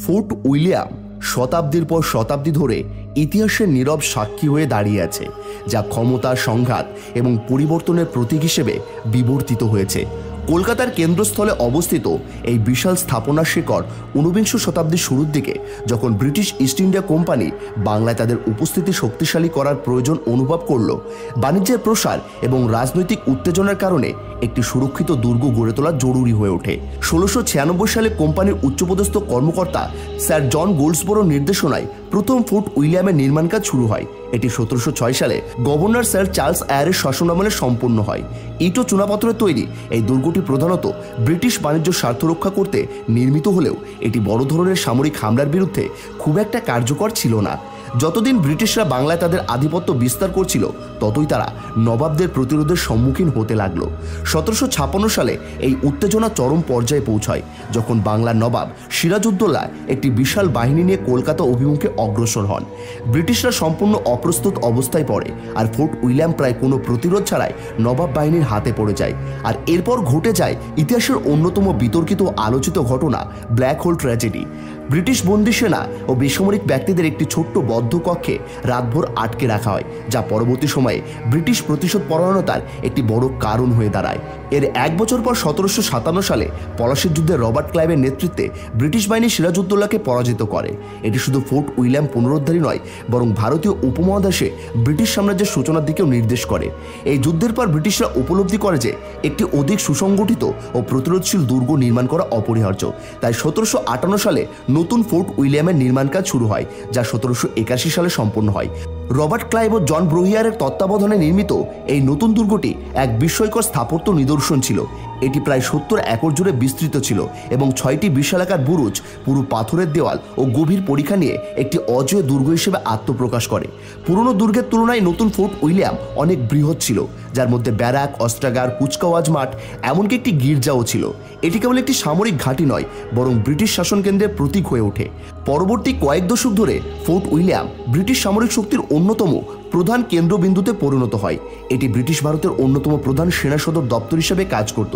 Fort William শতাব্দীর পর শতাব্দী ধরে ইতিহাসের নীরব সাক্ষী হয়ে দাঁড়িয়ে আছে, যা ক্ষমতা, সংঘাত এবং পরিবর্তনের প্রতীক হিসেবে বিবর্তিত হয়েছে। কলকাতার কেন্দ্রস্থলে অবস্থিত এই বিশাল স্থাপনার শিকড় ঊনবিংশ শতাব্দীর শুরুর দিকে, যখন ব্রিটিশ ইস্ট ইন্ডিয়া কোম্পানি বাংলায় তাদের উপস্থিতি শক্তিশালী করার প্রয়োজন অনুভব করল। বাণিজ্যের প্রসার এবং রাজনৈতিক উত্তেজনার কারণে একটি সুরক্ষিত দুর্গ গড়ে তোলা জরুরি হয়ে ওঠে। 1696 সালে কোম্পানির উচ্চপদস্থ কর্মকর্তা স্যার জন গোল্ডসবোরোর নির্দেশনায় প্রথম ফোর্ট উইলিয়ামের নির্মাণ কাজ শুরু হয়। এটি 1706 সালে গভর্নর স্যার চার্লস আয়ারের শাসনামলে সম্পন্ন হয়। ইট ও চুনাপাথরের তৈরি এই দুর্গটি প্রধানত ব্রিটিশ বাণিজ্য স্বার্থ রক্ষা করতে নির্মিত হলেও এটি বড় ধরনের সামরিক হামলার বিরুদ্ধে খুব একটা কার্যকর ছিল না। যতদিন ব্রিটিশরা বাংলায় তাদের আধিপত্য বিস্তার করছিল, ততই তারা নবাবদের প্রতিরোধের সম্মুখীন হতে লাগলো। 1756 সালে এই উত্তেজনা চরম পর্যায়ে পৌঁছায়, যখন বাংলার নবাব সিরাজউদ্দৌলা একটি বিশাল বাহিনী নিয়ে কলকাতা অভিমুখে অগ্রসর হন। ব্রিটিশরা সম্পূর্ণ অপ্রস্তুত অবস্থায় পড়ে, আর ফোর্ট উইলিয়াম প্রায় কোনো প্রতিরোধ ছাড়াই নবাব বাহিনীর হাতে পড়ে যায়। আর এরপর ঘটে যায় ইতিহাসের অন্যতম বিতর্কিত আলোচিত ঘটনা, ব্ল্যাক হোল ট্র্যাজেডি। ব্রিটিশ বন্দী সেনা ও বেসামরিক ব্যক্তিদের একটি ছোট্ট বদ্ধ কক্ষে রাতভর আটকে রাখা হয়, যা পরবর্তী সময়ে ব্রিটিশ প্রতিশোধ পরায়ণতার একটি বড় কারণ হয়ে দাঁড়ায়। এর এক বছর পর 1757 সালে পলাশির যুদ্ধে রবার্ট ক্লাইভের নেতৃত্বে ব্রিটিশ বাহিনী সিরাজউদ্দৌলাকে পরাজিত করে। এটি শুধু ফোর্ট উইলিয়াম পুনরুদ্ধারই নয়, বরং ভারতীয় উপমহাদেশে ব্রিটিশ সাম্রাজ্যের সূচনার দিকেও নির্দেশ করে। এই যুদ্ধের পর ব্রিটিশরা উপলব্ধি করে যে একটি অধিক সুসংগঠিত ও প্রতিরোধশীল দুর্গ নির্মাণ করা অপরিহার্য। তাই 1758 সালে নতুন ফোর্ট উইলিয়ামের নির্মাণ কাজ শুরু হয়, যা 1781 সালে সম্পন্ন হয়। রবার্ট ক্লাইভ ও জন ব্রোহিয়ারের তত্ত্বাবধানে নির্মিত এই নতুন দুর্গটি এক বিস্ময়কর স্থাপত্য নিদর্শন ছিল। এটি প্রায় 70 একর জুড়ে বিস্তৃত ছিল এবং 6টি বিশালাকার বুরুজ, পুরো পাথরের দেওয়াল ও গভীর পরিখা নিয়ে একটি অজেয় দুর্গ হিসেবে আত্মপ্রকাশ করে। পুরনো দুর্গের তুলনায় নতুন ফোর্ট উইলিয়াম অনেক বৃহৎ ছিল, যার মধ্যে ব্যারাক, অস্ত্রাগার, কুচকাওয়াজ মাঠ, এমনকি একটি গির্জাও ছিল। এটি কেবল একটি সামরিক ঘাঁটি নয়, বরং ব্রিটিশ শাসন কেন্দ্রের প্রতীক হয়ে ওঠে। পরবর্তী কয়েক দশক ধরে ফোর্ট উইলিয়াম ব্রিটিশ সামরিক শক্তির অন্যতম প্রধান কেন্দ্রবিন্দুতে পরিণত হয়। এটি ব্রিটিশ ভারতের অন্যতম প্রধান সেনা সদর দপ্তর হিসেবে কাজ করত।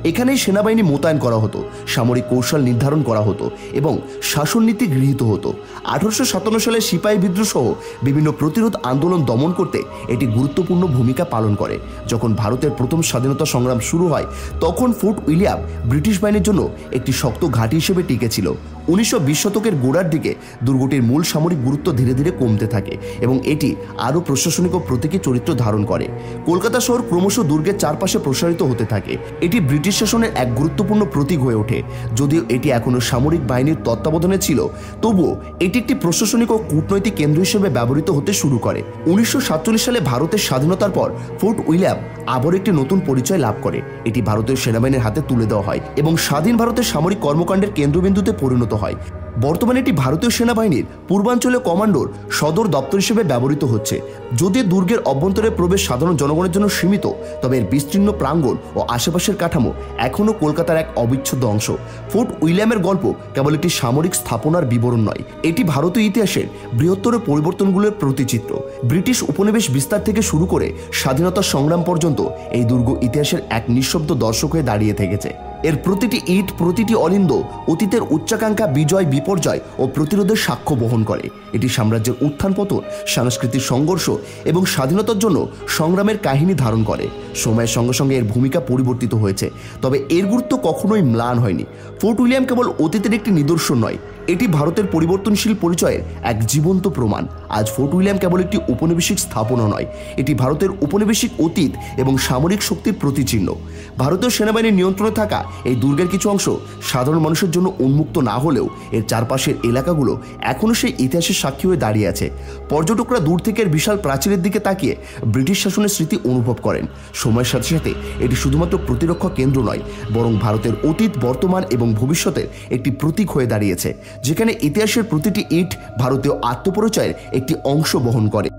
এখানেই সেনাবাহিনী মোতায়েন করা হতো, সামরিক কৌশল নির্ধারণ করা হতো এবং শাসন নীতি গৃহীত হতো। 1857 সালে সিপাহী বিদ্রোহ সহ বিভিন্ন প্রতিরোধ আন্দোলন দমন করতে এটি গুরুত্বপূর্ণ ভূমিকা পালন করে। যখন ভারতের প্রথম স্বাধীনতা সংগ্রাম শুরু হয়, তখন ফোর্ট উইলিয়াম ব্রিটিশ বাহিনীর জন্য একটি শক্ত ঘাঁটি হিসেবে টিকেছিল। 1920 শতকের গোড়ার দিকে দুর্গটির মূল সামরিক গুরুত্ব ধীরে ধীরে কমতে থাকে এবং এটি আরও প্রশাসনিক ও প্রতীকী চরিত্র ধারণ করে। কলকাতা শহর ক্রমশ দুর্গের চারপাশে প্রসারিত হতে থাকে। এটি ব্রিটিশ শাসনের এক গুরুত্বপূর্ণ প্রতীক হয়ে ওঠে। যদিও এটি এখনও সামরিক বাহিনীর তত্ত্বাবধানে ছিল, তবুও এটি একটি প্রশাসনিক ও কূটনৈতিক কেন্দ্র হিসেবে ব্যবহৃত হতে শুরু করে। 1947 সালে ভারতের স্বাধীনতার পর ফোর্ট উইলিয়াম আবার একটি নতুন পরিচয় লাভ করে। এটি ভারতীয় সেনাবাহিনীর হাতে তুলে দেওয়া হয় এবং স্বাধীন ভারতের সামরিক কর্মকাণ্ডের কেন্দ্রবিন্দুতে পরিণত হয়। বর্তমানে এটি ভারতীয় সেনাবাহিনীর পূর্বাঞ্চলীয় কমান্ডোর সদর দপ্তর হিসেবে ব্যবহৃত হচ্ছে। যদিও দুর্গের অভ্যন্তরে প্রবেশ সাধারণ জনগণের জন্য সীমিত, তবে এর বিস্তীর্ণ প্রাঙ্গণ ও আশেপাশের কাঠামো এখনও কলকাতার এক অবিচ্ছেদ্য অংশ। ফোর্ট উইলিয়ামের গল্প কেবল একটি সামরিক স্থাপনার বিবরণ নয়, এটি ভারতীয় ইতিহাসের বৃহত্তর পরিবর্তনগুলোর প্রতিচিত্র। ব্রিটিশ উপনিবেশ বিস্তার থেকে শুরু করে স্বাধীনতা সংগ্রাম পর্যন্ত এই দুর্গ ইতিহাসের এক নিঃশব্দ দর্শক হয়ে দাঁড়িয়ে থেকেছে। এর প্রতিটি ইট, প্রতিটি অলিন্দ অতীতের উচ্চাকাঙ্ক্ষা, বিজয়, বিপর্যয় ও প্রতিরোধের সাক্ষ্য বহন করে। এটি সাম্রাজ্যের উত্থান পতন, সাংস্কৃতিক সংঘর্ষ এবং স্বাধীনতার জন্য সংগ্রামের কাহিনী ধারণ করে। সময়ের সঙ্গে সঙ্গে এর ভূমিকা পরিবর্তিত হয়েছে, তবে এর গুরুত্ব কখনোই ম্লান হয়নি। ফোর্ট উইলিয়াম কেবল অতীতের একটি নিদর্শন নয়, এটি ভারতের পরিবর্তনশীল পরিচয়ের এক জীবন্ত প্রমাণ। আজ ফোর্ট উইলিয়াম কেবল একটি উপনিবেশিক স্থাপনা নয়, এটি ভারতের উপনিবেশিক অতীত এবং সামরিক শক্তির প্রতিচিহ্ন। ভারতীয় সেনাবাহিনীর নিয়ন্ত্রণে থাকা এই দুর্গের কিছু অংশ সাধারণ মানুষের জন্য উন্মুক্ত না হলেও এর চারপাশের এলাকাগুলো এখনও সেই ইতিহাসের সাক্ষী হয়ে দাঁড়িয়ে আছে। পর্যটকরা দূর থেকে এর বিশাল প্রাচীরের দিকে তাকিয়ে ব্রিটিশ শাসনের স্মৃতি অনুভব করেন। সময়ের সাথে সাথে এটি শুধুমাত্র প্রতিরক্ষা কেন্দ্র নয়, বরং ভারতের অতীত, বর্তমান এবং ভবিষ্যতের একটি প্রতীক হয়ে দাঁড়িয়েছে, যেখানে ইতিহাসের প্রতিটি ইট ভারতীয় আত্মপরিচয়ের একটি অংশ বহন করে।